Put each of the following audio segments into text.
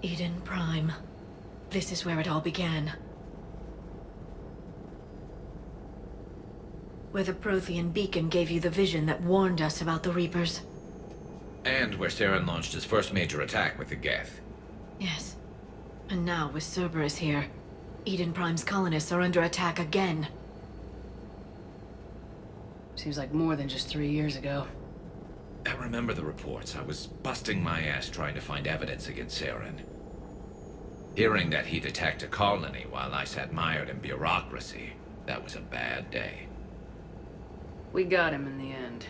Eden Prime. This is where it all began. Where the Prothean beacon gave you the vision that warned us about the Reapers. And where Saren launched his first major attack with the Geth. Yes. And now, with Cerberus here, Eden Prime's colonists are under attack again. Seems like more than just 3 years ago. I remember the reports. I was busting my ass trying to find evidence against Saren. Hearing that he'd attacked a colony while I sat mired in bureaucracy, that was a bad day. We got him in the end.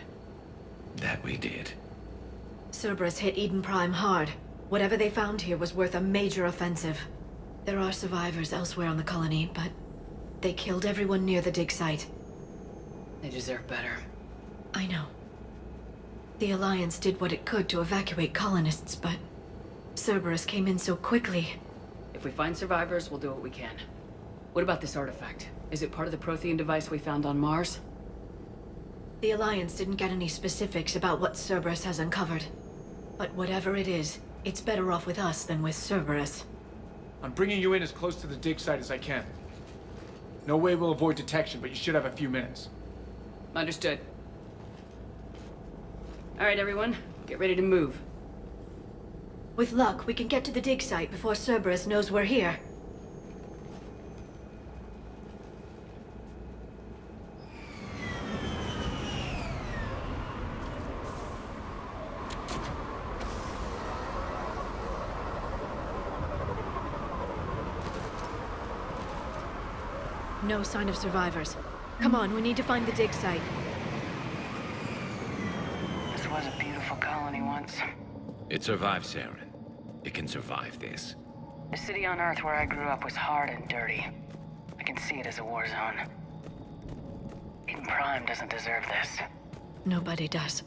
That we did. Cerberus hit Eden Prime hard. Whatever they found here was worth a major offensive. There are survivors elsewhere on the colony, but they killed everyone near the dig site. They deserve better. I know. The Alliance did what it could to evacuate colonists, but Cerberus came in so quickly. If we find survivors, we'll do what we can. What about this artifact? Is it part of the Prothean device we found on Mars? The Alliance didn't get any specifics about what Cerberus has uncovered. But whatever it is, it's better off with us than with Cerberus. I'm bringing you in as close to the dig site as I can. No way we'll avoid detection, but you should have a few minutes. Understood. All right, everyone. Get ready to move. With luck, we can get to the dig site before Cerberus knows we're here. No sign of survivors. Come on, we need to find the dig site. This was a beautiful colony once. It survived Saren. It can survive this. The city on Earth where I grew up was hard and dirty. I can see it as a war zone. Eden Prime doesn't deserve this. Nobody does.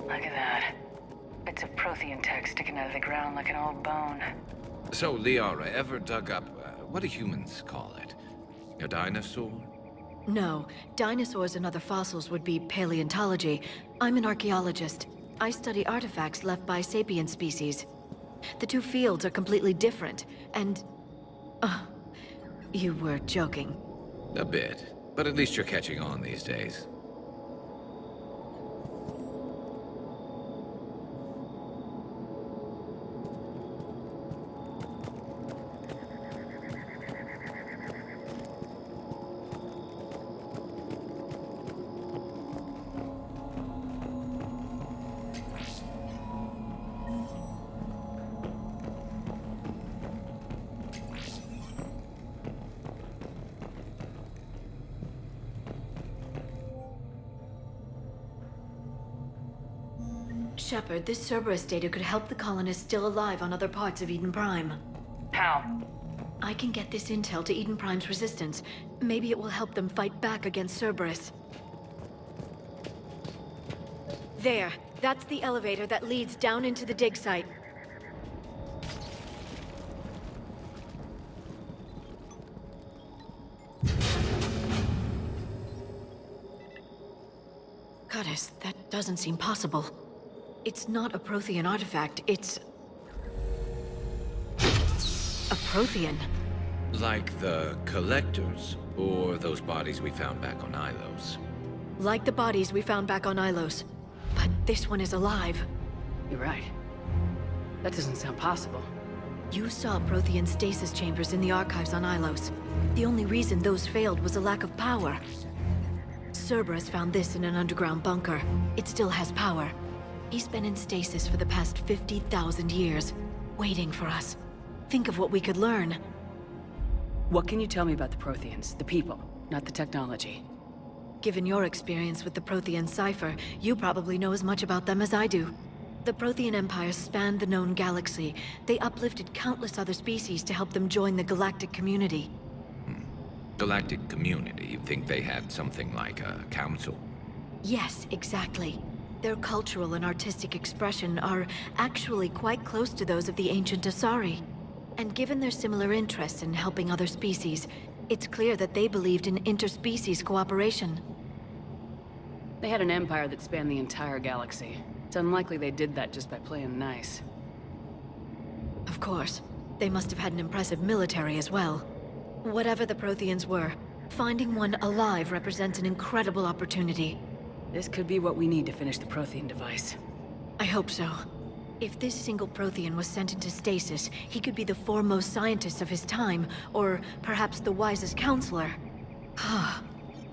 Look at that. Bits of Prothean tech sticking out of the ground like an old bone. So, Liara, ever dug up, what do humans call it? A dinosaur? No, dinosaurs and other fossils would be paleontology. I'm an archaeologist. I study artifacts left by sapient species. The two fields are completely different, and... you were joking. A bit. But at least you're catching on these days. Shepard, this Cerberus data could help the colonists still alive on other parts of Eden Prime. How? I can get this intel to Eden Prime's resistance. Maybe it will help them fight back against Cerberus. There. That's the elevator that leads down into the dig site. Goddess, that doesn't seem possible. It's not a Prothean artifact, it's... a Prothean. Like the Collectors, or those bodies we found back on Ilos. Like the bodies we found back on Ilos. But this one is alive. You're right. That doesn't sound possible. You saw Prothean stasis chambers in the archives on Ilos. The only reason those failed was a lack of power. Cerberus found this in an underground bunker. It still has power. He's been in stasis for the past 50,000 years, waiting for us. Think of what we could learn. What can you tell me about the Protheans? The people, not the technology. Given your experience with the Prothean cipher, you probably know as much about them as I do. The Prothean Empire spanned the known galaxy. They uplifted countless other species to help them join the galactic community. Galactic community? You think they had something like a council? Yes, exactly. Their cultural and artistic expression are actually quite close to those of the ancient Asari. And given their similar interests in helping other species, It's clear that they believed in interspecies cooperation. They had an empire that spanned the entire galaxy. It's unlikely they did that just by playing nice. Of course. They must have had an impressive military as well. Whatever the Protheans were, finding one alive represents an incredible opportunity. This could be what we need to finish the Prothean device. I hope so. If this single Prothean was sent into stasis, he could be the foremost scientist of his time, or perhaps the wisest counselor.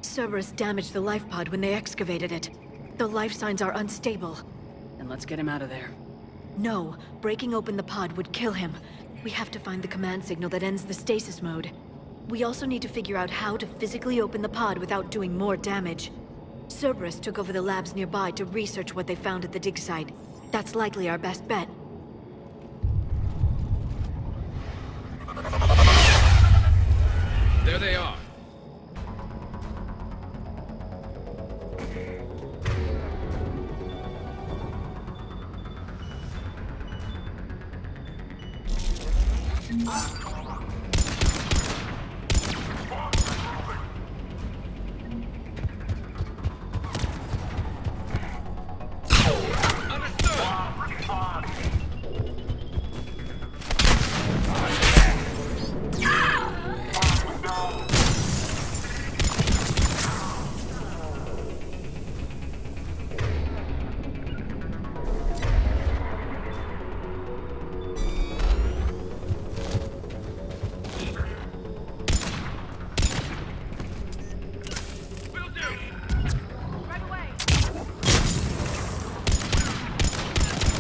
Cerberus damaged the life pod when they excavated it. The life signs are unstable. Then let's get him out of there. No, breaking open the pod would kill him. We have to find the command signal that ends the stasis mode. We also need to figure out how to physically open the pod without doing more damage. Cerberus took over the labs nearby to research what they found at the dig site. That's likely our best bet. There they are.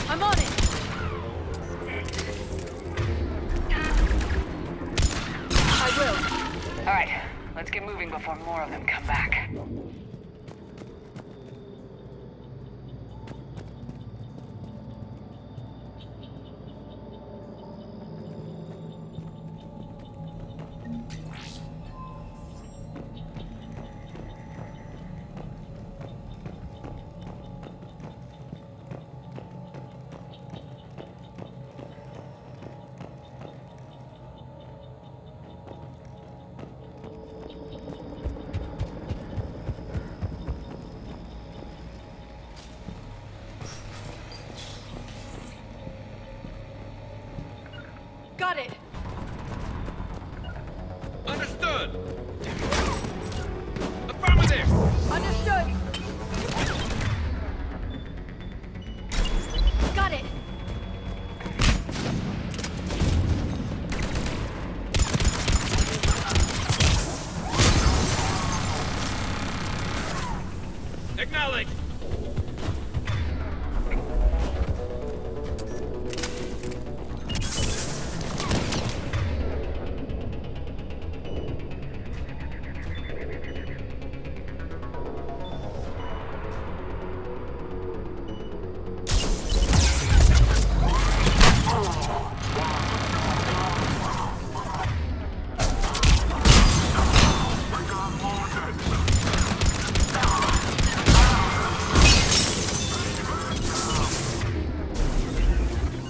I'm on it! I will. All right, let's get moving before more of them come back. Got it! Understood! Affirmative! Understood! Got it! Acknowledge!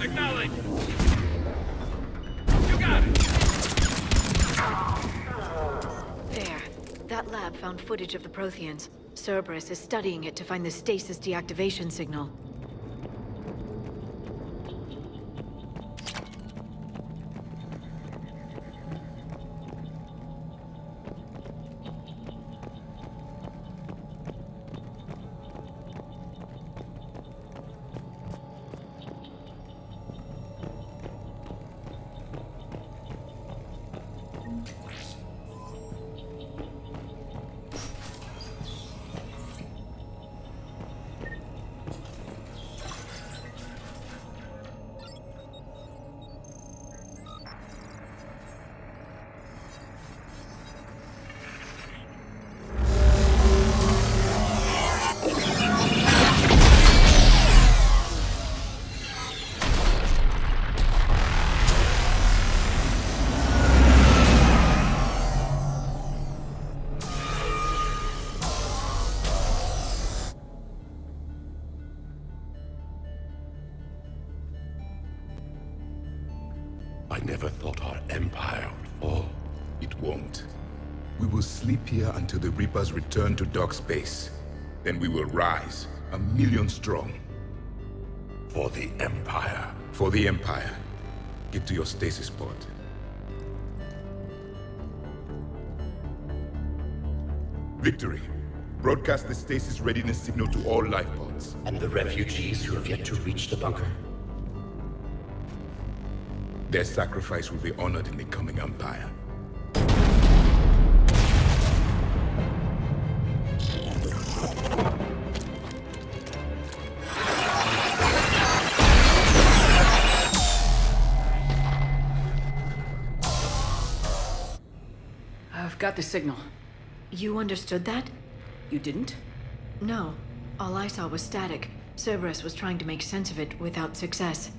Acknowledge! You got it! There. That lab found footage of the Protheans. Cerberus is studying it to find the stasis deactivation signal. I never thought our empire would fall. It won't. We will sleep here until the Reapers return to dock space. Then we will rise, 1,000,000 strong. For the Empire. For the Empire. Get to your stasis pod. Victory. Broadcast the stasis readiness signal to all life pods. And the refugees who have yet to reach the bunker? Their sacrifice will be honored in the coming Empire. I've got the signal. You understood that? You didn't? No. All I saw was static. Cerberus was trying to make sense of it without success.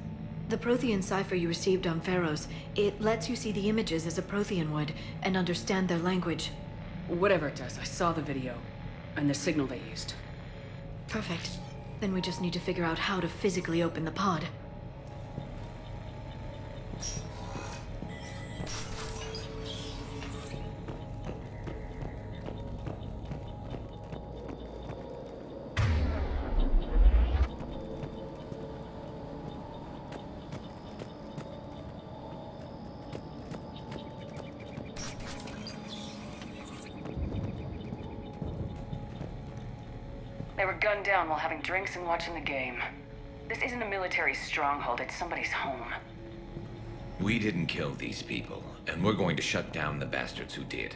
The Prothean cipher you received on Pharaohs, it lets you see the images as a Prothean would, and understand their language. Whatever it does, I saw the video. And the signal they used. Perfect. Then we just need to figure out how to physically open the pod. They were gunned down while having drinks and watching the game. This isn't a military stronghold, it's somebody's home. We didn't kill these people, and we're going to shut down the bastards who did.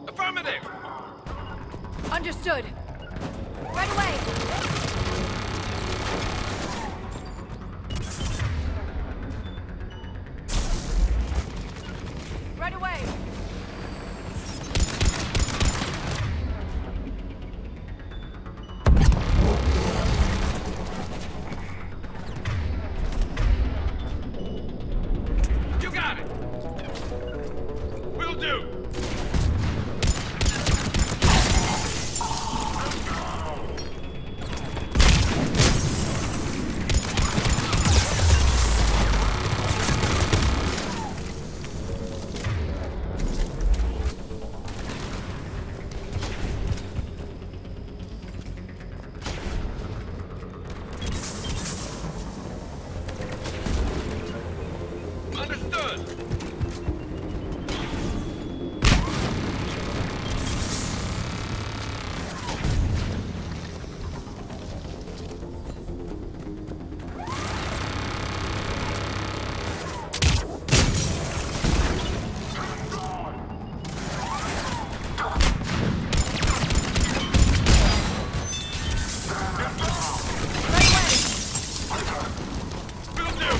Affirmative! Understood. Right away! Right away! You got it! Will do! Understood! Will do!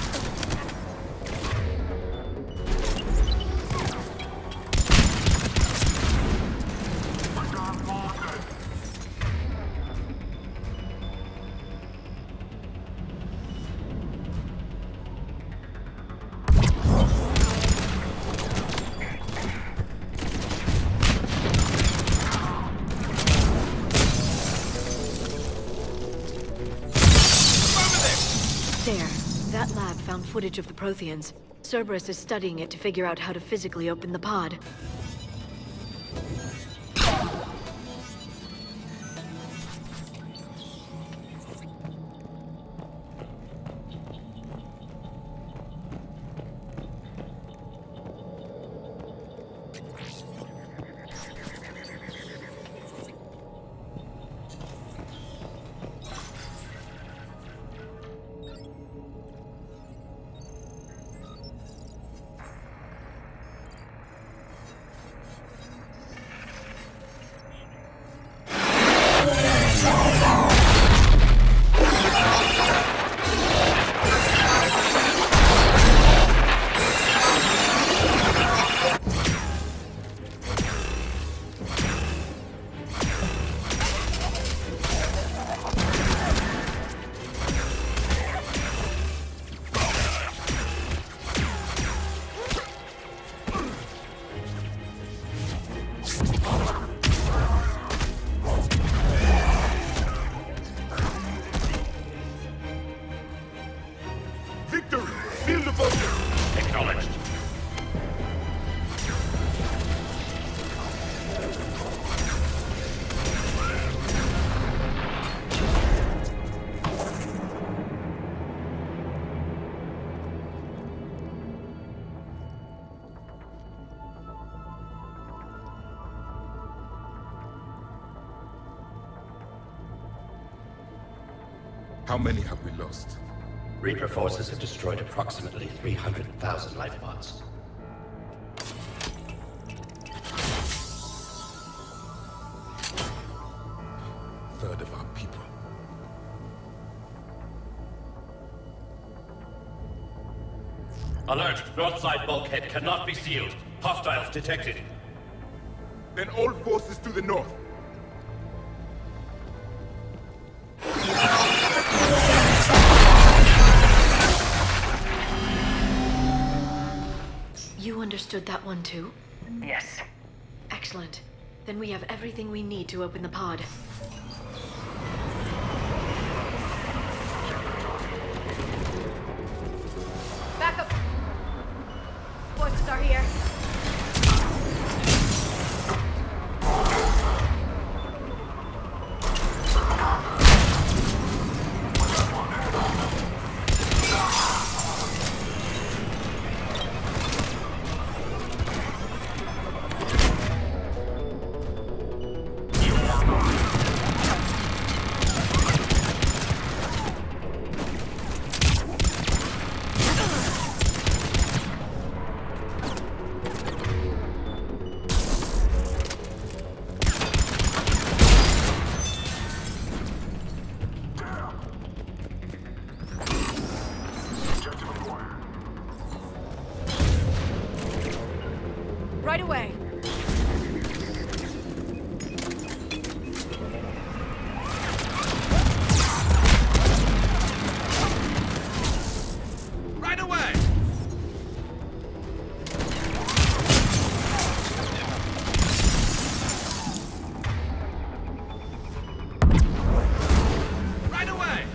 There. That lab found footage of the Protheans. Cerberus is studying it to figure out how to physically open the pod. Acknowledged. How many have we lost? Reaper forces have destroyed approximately 300,000 life pods. Third of our people. Alert! North side bulkhead cannot be sealed. Hostiles detected. Then all forces to the north. You understood that one too? Yes. Excellent. Then we have everything we need to open the pod. Backup! Forces are here. Right away. Right away! Right away!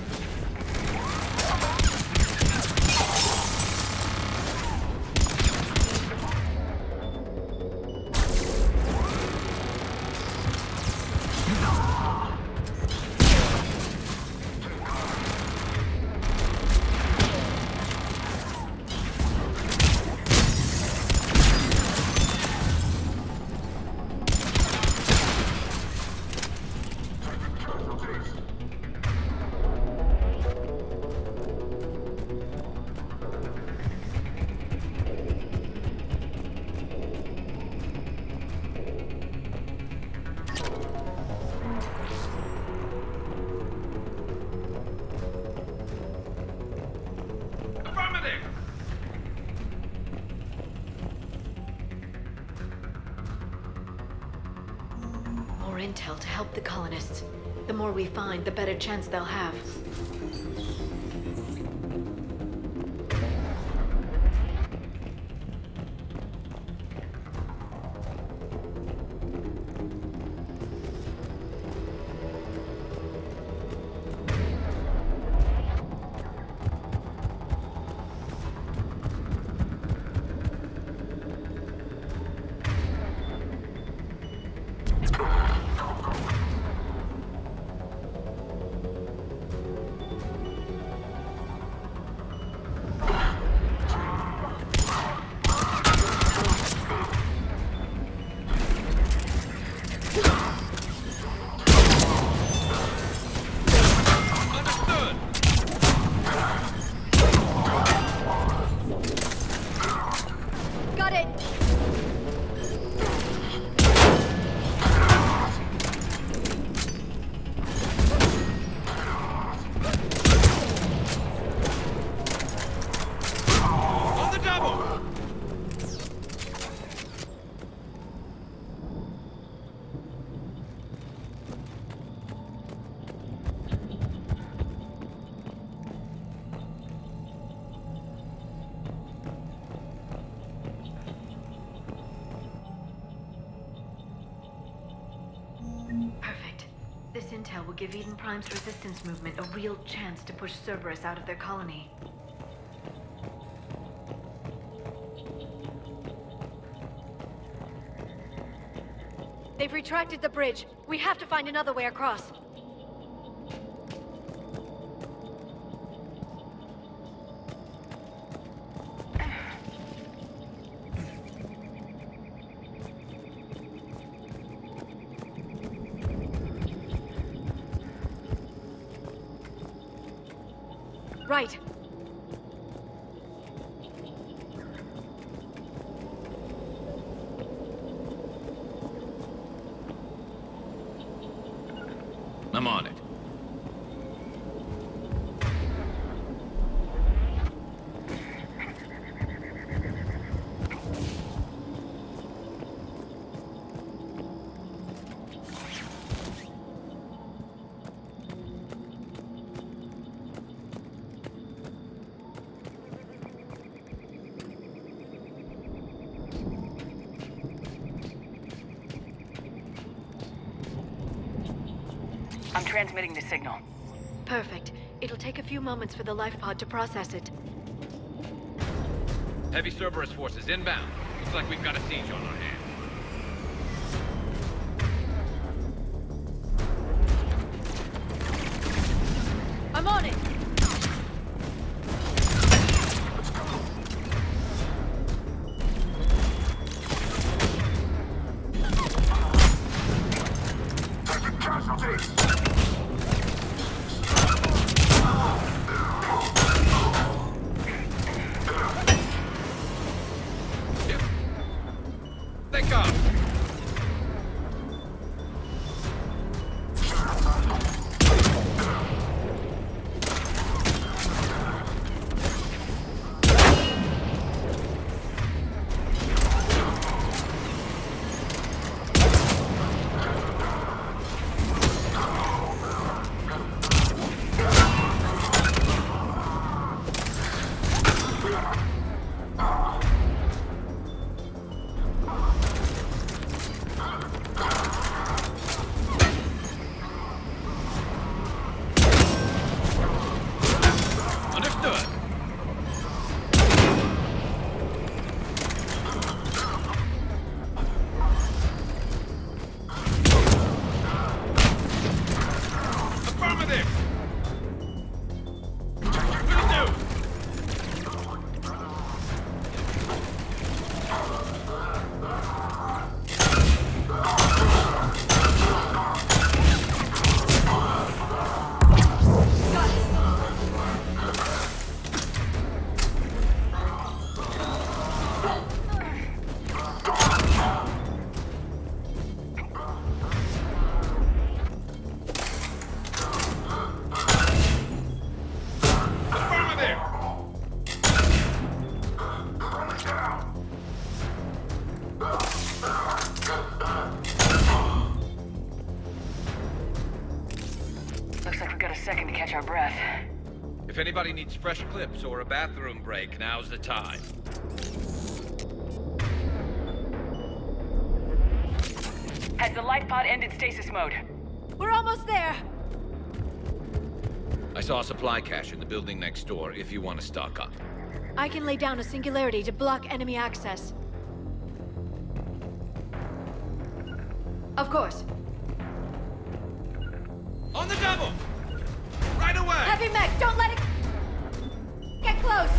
Affirmative! More intel to help the colonists. The more we find, the better chance they'll have. Got it! On the double! Perfect. This intel will give Eden Prime's resistance movement a real chance to push Cerberus out of their colony. They've retracted the bridge. We have to find another way across. Right. I'm on it. I'm transmitting the signal. Perfect. It'll take a few moments for the life pod to process it. Heavy Cerberus forces inbound. Looks like we've got a siege on our hands. I'm on it! Think up! Understood. Affirmative. Will do. Affirmative. Looks like we've got a second to catch our breath. If anybody needs fresh clips or a bathroom break, now's the time. Has the life pod ended stasis mode? We're almost there! I saw a supply cache in the building next door if you want to stock up. I can lay down a singularity to block enemy access. Of course. On the double! Right away! Heavy mech, don't let it get close!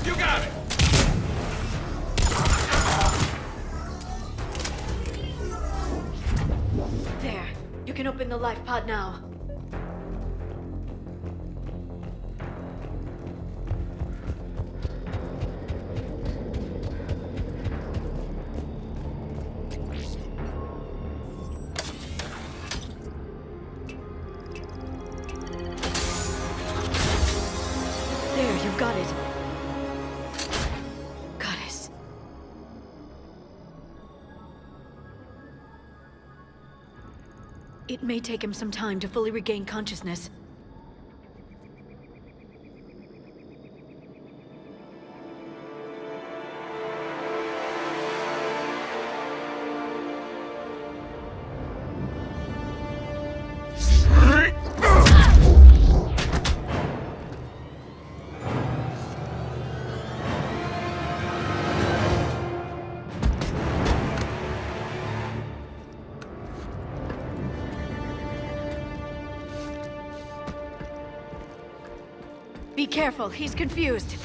You got it! There. You can open the life pod now. There, you've got it. Goddess. It may take him some time to fully regain consciousness. Be careful, he's confused.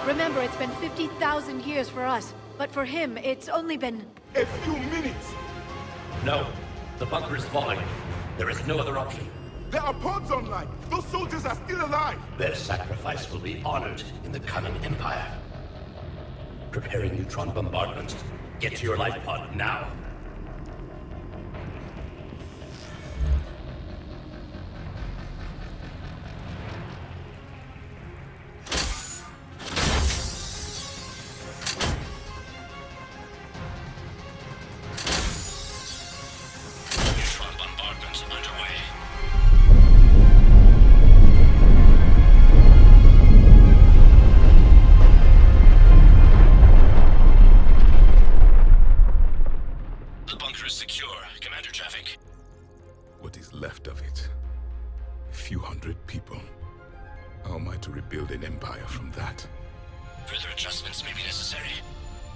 Remember, it's been 50,000 years for us, but for him, it's only been... A few minutes! No. The bunker is falling. There is no other option. There are pods online! Those soldiers are still alive! Their sacrifice will be honored in the coming Empire. Preparing neutron bombardment. Get to your life pod now. Neutron bombardment underway. The bunker is secure. Commander traffic. What is left of it? A few hundred people. How am I to rebuild an empire from that? Further adjustments may be necessary.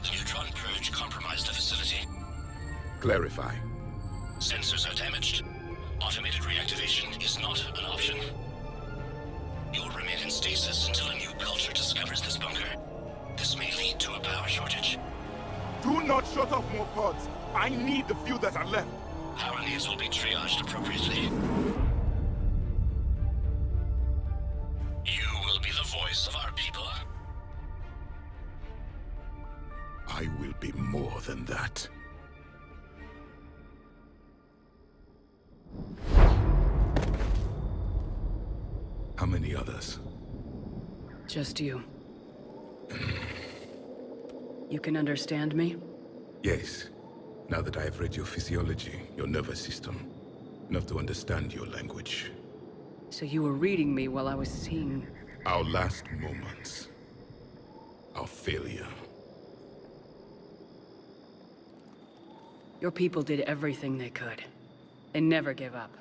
The neutron purge compromised the facility. Clarify. Sensors are damaged. Automated reactivation is not an option. You'll remain in stasis until a new culture discovers this bunker. This may lead to a power shortage. Do not shut off more pods! I need the few that are left! Power needs will be triaged appropriately. You will be the voice of our people. I will be more than that. How many others? Just you. You can understand me? Yes. Now that I have read your physiology, your nervous system, enough to understand your language. So you were reading me while I was seeing... Our last moments. Our failure. Your people did everything they could. They never gave up.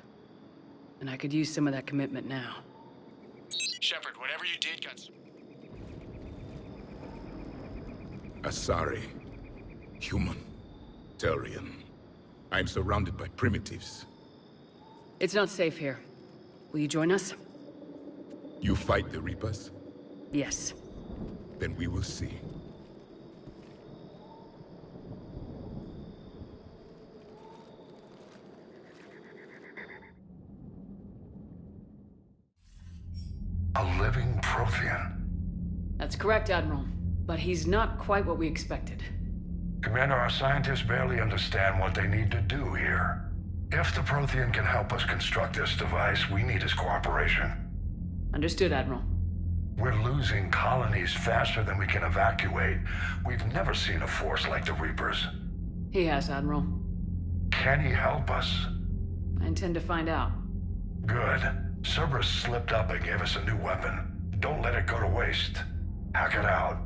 And I could use some of that commitment now. Shepard, whatever you did got... Asari. Human. Turian. I'm surrounded by primitives. It's not safe here. Will you join us? You fight the Reapers? Yes. Then we will see. A living Prothean. That's correct, Admiral. But he's not quite what we expected. Commander, our scientists barely understand what they need to do here. If the Prothean can help us construct this device, we need his cooperation. Understood, Admiral. We're losing colonies faster than we can evacuate. We've never seen a force like the Reapers. He has, Admiral. Can he help us? I intend to find out. Good. Cerberus slipped up and gave us a new weapon. Don't let it go to waste. Hack it out.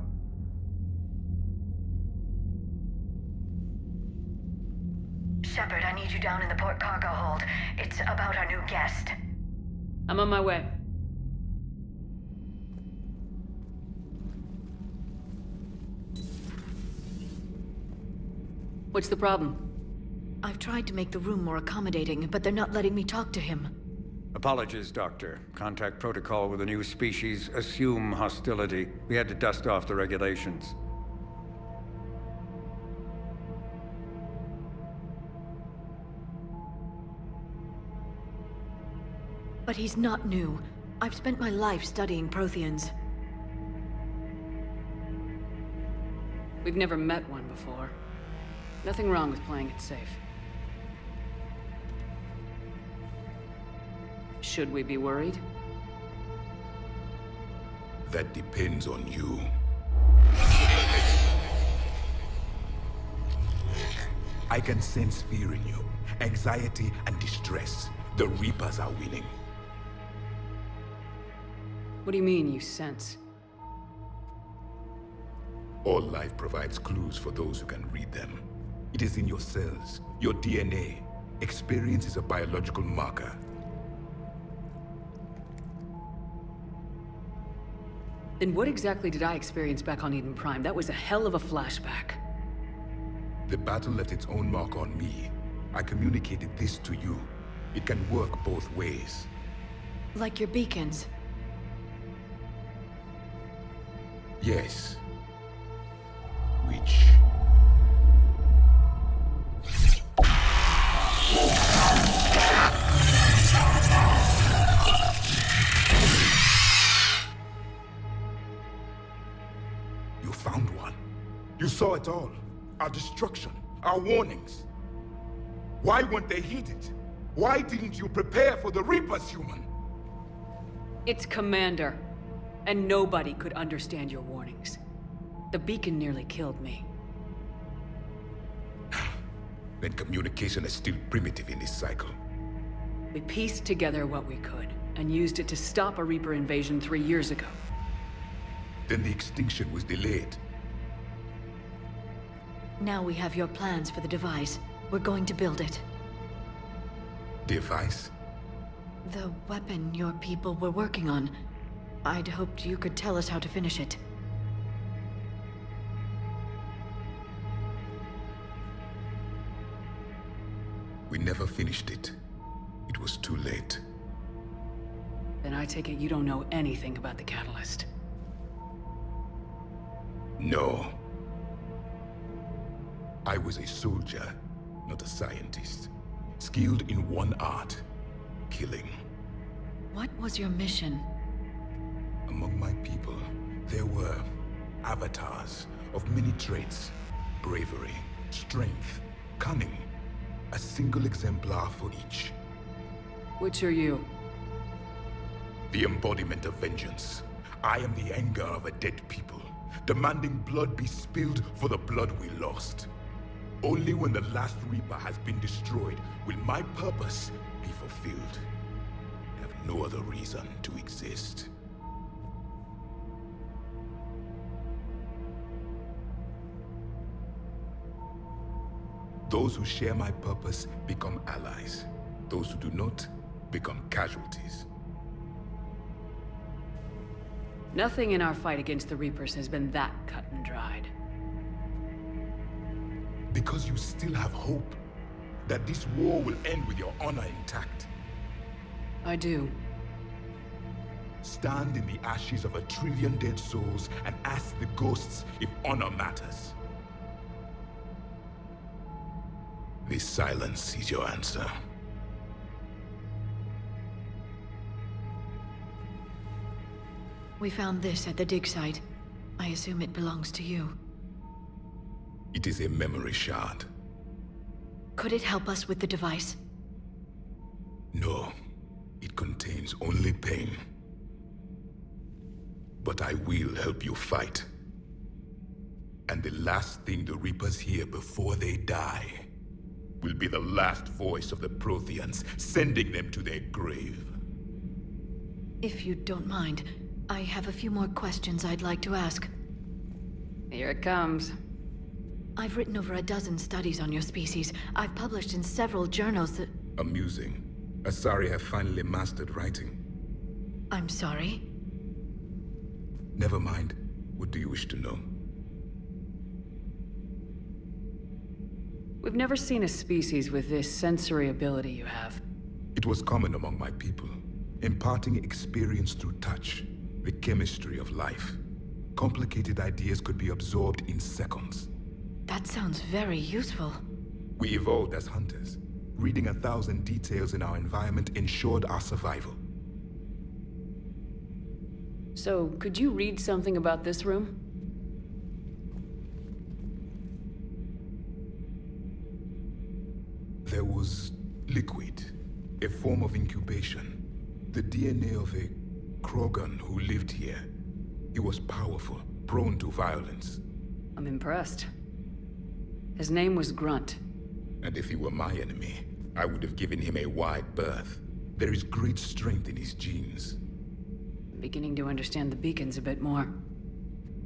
Shepard, I need you down in the port cargo hold. It's about our new guest. I'm on my way. What's the problem? I've tried to make the room more accommodating, but they're not letting me talk to him. Apologies, Doctor. Contact protocol with a new species. Assume hostility. We had to dust off the regulations. But he's not new. I've spent my life studying Protheans. We've never met one before. Nothing wrong with playing it safe. Should we be worried? That depends on you. I can sense fear in you, anxiety and distress. The Reapers are winning. What do you mean, you sense? All life provides clues for those who can read them. It is in your cells, your DNA. Experience is a biological marker. Then what exactly did I experience back on Eden Prime? That was a hell of a flashback. The battle left its own mark on me. I communicated this to you. It can work both ways. Like your beacons. Yes. Which... You found one. You saw it all. Our destruction, our warnings. Why weren't they heeded? Why didn't you prepare for the Reapers, human? It's Commander. And nobody could understand your warnings. The beacon nearly killed me. Then communication is still primitive in this cycle. We pieced together what we could, and used it to stop a Reaper invasion 3 years ago. Then the extinction was delayed. Now we have your plans for the device. We're going to build it. Device? The weapon your people were working on. I'd hoped you could tell us how to finish it. We never finished it. It was too late. Then I take it you don't know anything about the catalyst. No. I was a soldier, not a scientist. Skilled in one art, killing. What was your mission? Among my people, there were avatars of many traits. Bravery, strength, cunning. A single exemplar for each. Which are you? The embodiment of vengeance. I am the anger of a dead people, demanding blood be spilled for the blood we lost. Only when the last Reaper has been destroyed will my purpose be fulfilled. I have no other reason to exist. Those who share my purpose become allies. Those who do not become casualties. Nothing in our fight against the Reapers has been that cut and dried. Because you still have hope that this war will end with your honor intact. I do. Stand in the ashes of 1 trillion dead souls and ask the ghosts if honor matters. This silence is your answer. We found this at the dig site. I assume it belongs to you. It is a memory shard. Could it help us with the device? No, it contains only pain. But I will help you fight. And the last thing the Reapers hear before they die will be the last voice of the Protheans, sending them to their grave. If you don't mind, I have a few more questions I'd like to ask. Here it comes. I've written over a dozen studies on your species. I've published in several journals that... Amusing. Asari have finally mastered writing. I'm sorry? Never mind. What do you wish to know? We've never seen a species with this sensory ability you have. It was common among my people, imparting experience through touch, the chemistry of life. Complicated ideas could be absorbed in seconds. That sounds very useful. We evolved as hunters. Reading 1,000 details in our environment ensured our survival. So, could you read something about this room? There was liquid, a form of incubation. The DNA of a Krogan who lived here. He was powerful, prone to violence. I'm impressed. His name was Grunt. And if he were my enemy, I would have given him a wide berth. There is great strength in his genes. I'm beginning to understand the beacons a bit more.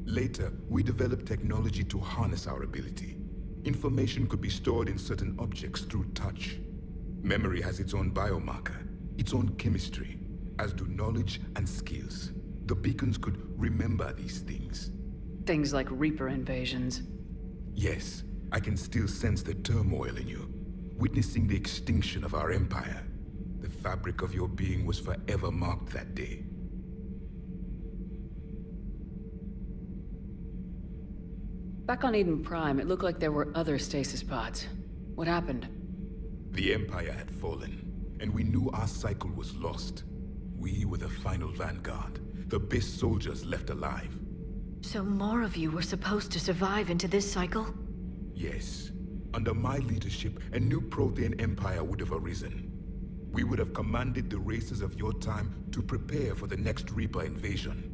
Later, we developed technology to harness our ability. Information could be stored in certain objects through touch. Memory has its own biomarker, its own chemistry, as do knowledge and skills. The beacons could remember these things. Things like Reaper invasions. Yes, I can still sense the turmoil in you, witnessing the extinction of our empire. The fabric of your being was forever marked that day. Back on Eden Prime, it looked like there were other stasis pods. What happened? The empire had fallen, and we knew our cycle was lost. We were the final vanguard, the best soldiers left alive. So more of you were supposed to survive into this cycle? Yes. Under my leadership, a new Prothean empire would have arisen. We would have commanded the races of your time to prepare for the next Reaper invasion.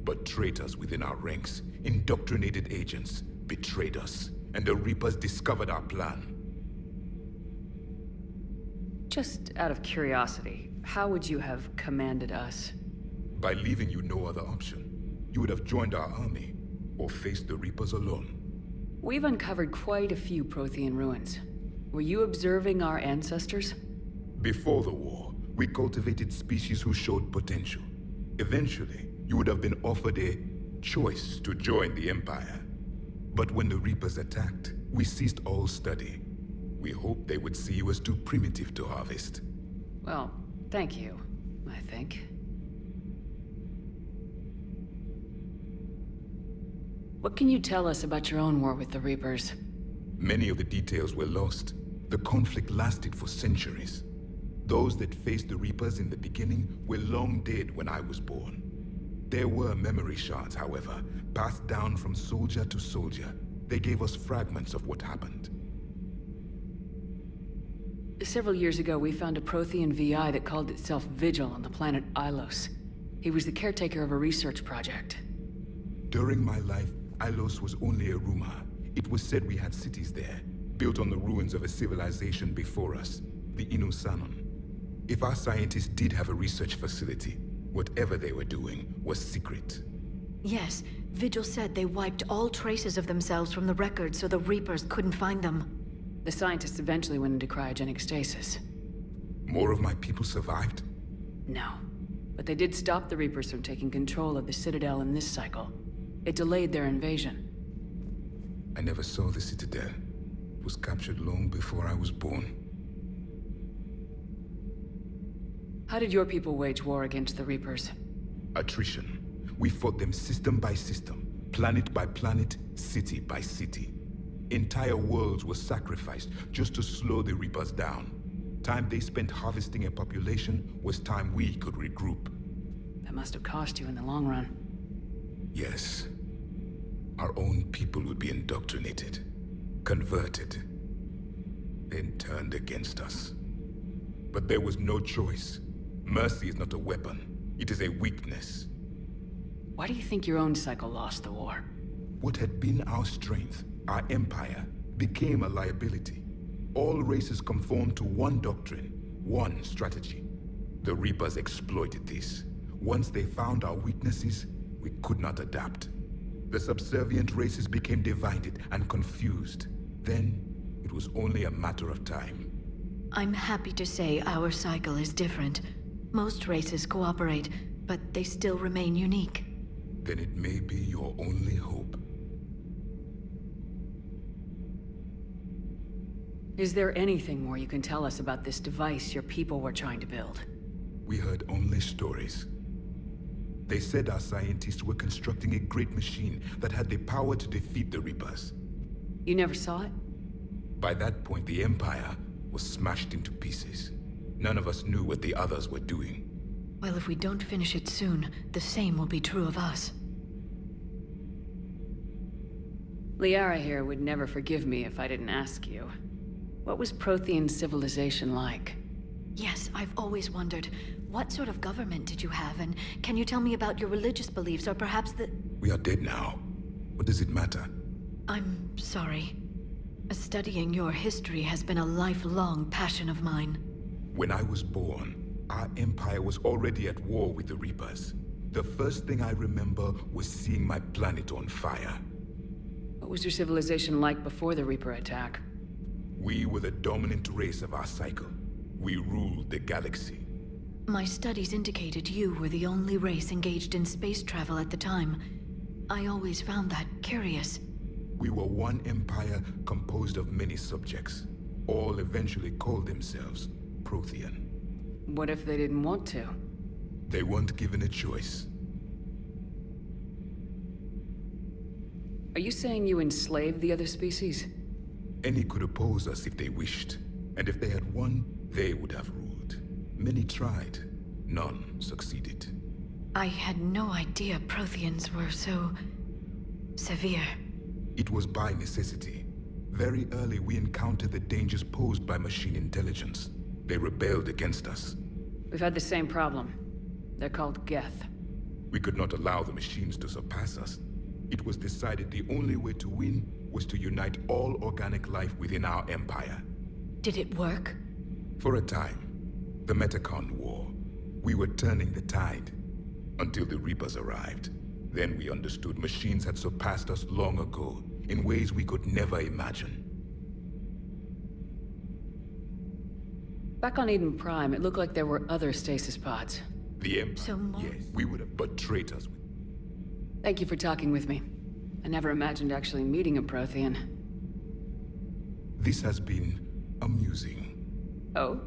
But traitors within our ranks, indoctrinated agents, betrayed us, and the Reapers discovered our plan. Just out of curiosity, how would you have commanded us? By leaving you no other option. You would have joined our army, or faced the Reapers alone. We've uncovered quite a few Prothean ruins. Were you observing our ancestors? Before the war, we cultivated species who showed potential. Eventually, you would have been offered a choice to join the Empire. But when the Reapers attacked, we ceased all study. We hoped they would see you as too primitive to harvest. Well, thank you, I think. What can you tell us about your own war with the Reapers? Many of the details were lost. The conflict lasted for centuries. Those that faced the Reapers in the beginning were long dead when I was born. There were memory shards, however, passed down from soldier to soldier. They gave us fragments of what happened. Several years ago, we found a Prothean VI that called itself Vigil on the planet Ilos. He was the caretaker of a research project. During my life, Ilos was only a rumor. It was said we had cities there, built on the ruins of a civilization before us, the Inusanon. If our scientists did have a research facility, whatever they were doing was secret. Yes, Vigil said they wiped all traces of themselves from the records so the Reapers couldn't find them. The scientists eventually went into cryogenic stasis. More of my people survived? No. But they did stop the Reapers from taking control of the Citadel in this cycle. It delayed their invasion. I never saw the Citadel. It was captured long before I was born. How did your people wage war against the Reapers? Attrition. We fought them system by system, planet by planet, city by city. Entire worlds were sacrificed just to slow the Reapers down. Time they spent harvesting a population was time we could regroup. That must have cost you in the long run. Yes. Our own people would be indoctrinated, converted, then turned against us. But there was no choice. Mercy is not a weapon. It is a weakness. Why do you think your own cycle lost the war? What had been our strength, our empire, became a liability. All races conformed to one doctrine, one strategy. The Reapers exploited this. Once they found our weaknesses, we could not adapt. The subservient races became divided and confused. Then, it was only a matter of time. I'm happy to say our cycle is different. Most races cooperate, but they still remain unique. Then it may be your only hope. Is there anything more you can tell us about this device your people were trying to build? We heard only stories. They said our scientists were constructing a great machine that had the power to defeat the Reapers. You never saw it? By that point, the Empire was smashed into pieces. None of us knew what the others were doing. Well, if we don't finish it soon, the same will be true of us. Liara here would never forgive me if I didn't ask you. What was Prothean civilization like? Yes, I've always wondered, what sort of government did you have, and can you tell me about your religious beliefs, or perhaps the... We are dead now. What does it matter? I'm sorry. Studying your history has been a lifelong passion of mine. When I was born, our empire was already at war with the Reapers. The first thing I remember was seeing my planet on fire. What was your civilization like before the Reaper attack? We were the dominant race of our cycle. We ruled the galaxy. My studies indicated you were the only race engaged in space travel at the time. I always found that curious. We were one empire composed of many subjects. All eventually called themselves Prothean. What if they didn't want to? They weren't given a choice. Are you saying you enslaved the other species? Any could oppose us if they wished. And if they had won, they would have ruled. Many tried. None succeeded. I had no idea Protheans were so... severe. It was by necessity. Very early we encountered the dangers posed by machine intelligence. They rebelled against us. We've had the same problem. They're called Geth. We could not allow the machines to surpass us. It was decided the only way to win was to unite all organic life within our empire. Did it work? For a time. The Metacon War. We were turning the tide. Until the Reapers arrived. Then we understood machines had surpassed us long ago, in ways we could never imagine. Back on Eden Prime, it looked like there were other stasis pods. The Empire, So more- yes, we would have, but traitors. Thank you for talking with me. I never imagined actually meeting a Prothean. This has been amusing. Oh?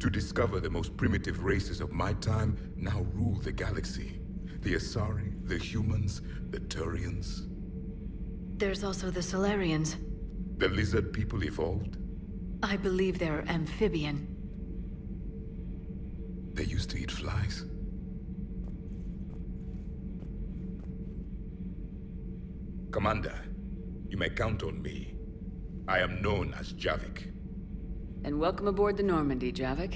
To discover the most primitive races of my time now rule the galaxy. The Asari, the humans, the Turians. There's also the Solarians. The lizard people evolved. I believe they're amphibian. They used to eat flies. Commander, you may count on me. I am known as Javik. And welcome aboard the Normandy, Javik.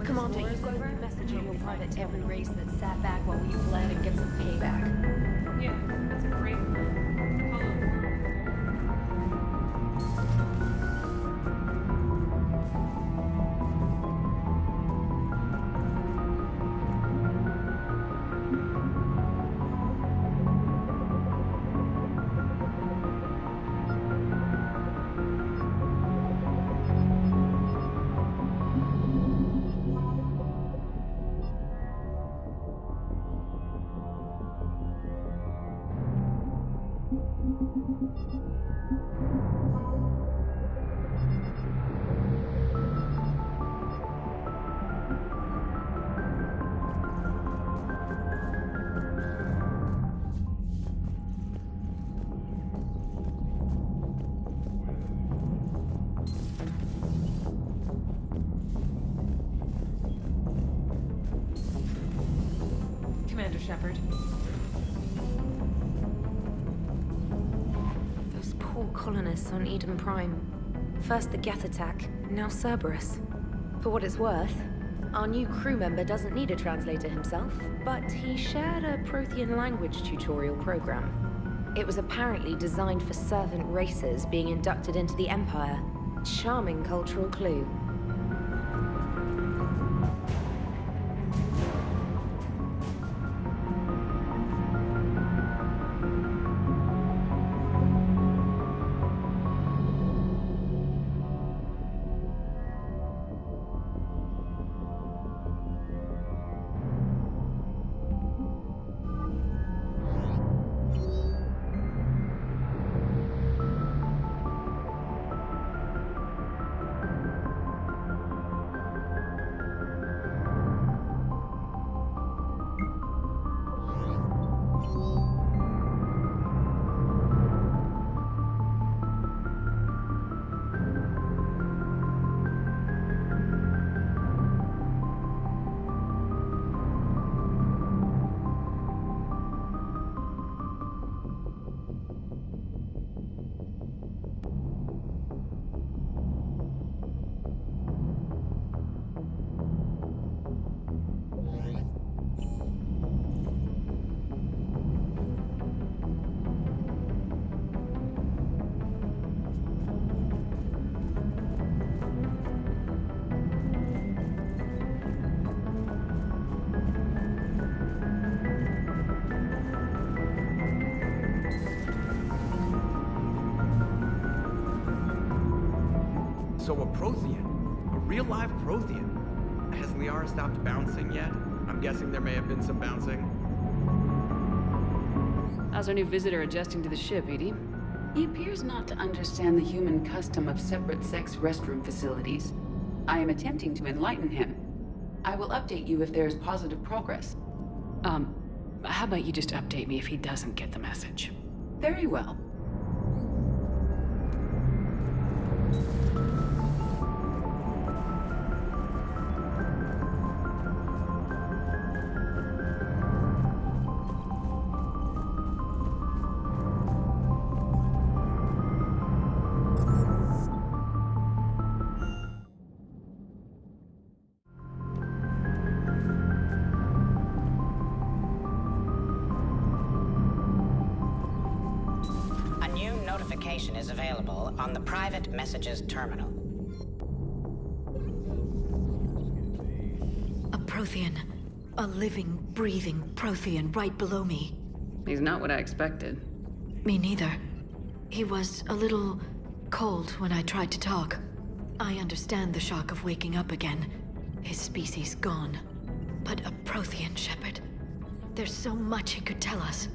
Commander, you've got a message in your private to every race that sat back while we fled and get some payback. Yeah, that's a great Commander Shepard. Those poor colonists on Eden Prime. First the Geth attack, now Cerberus. For what it's worth, our new crew member doesn't need a translator himself, but he shared a Prothean language tutorial program. It was apparently designed for servant races being inducted into the Empire. Charming cultural clue. So a Prothean. A real live Prothean. Has Liara stopped bouncing yet? I'm guessing there may have been some bouncing. How's our new visitor adjusting to the ship, Edie? He appears not to understand the human custom of separate-sex restroom facilities. I am attempting to enlighten him. I will update you if there is positive progress. How about you just update me if he doesn't get the message? Very well. Is available on the private messages terminal. A Prothean. A living, breathing Prothean right below me. He's not what I expected. Me neither. He was a little cold when I tried to talk. I understand the shock of waking up again. His species gone. But a Prothean, Shepard. There's so much he could tell us.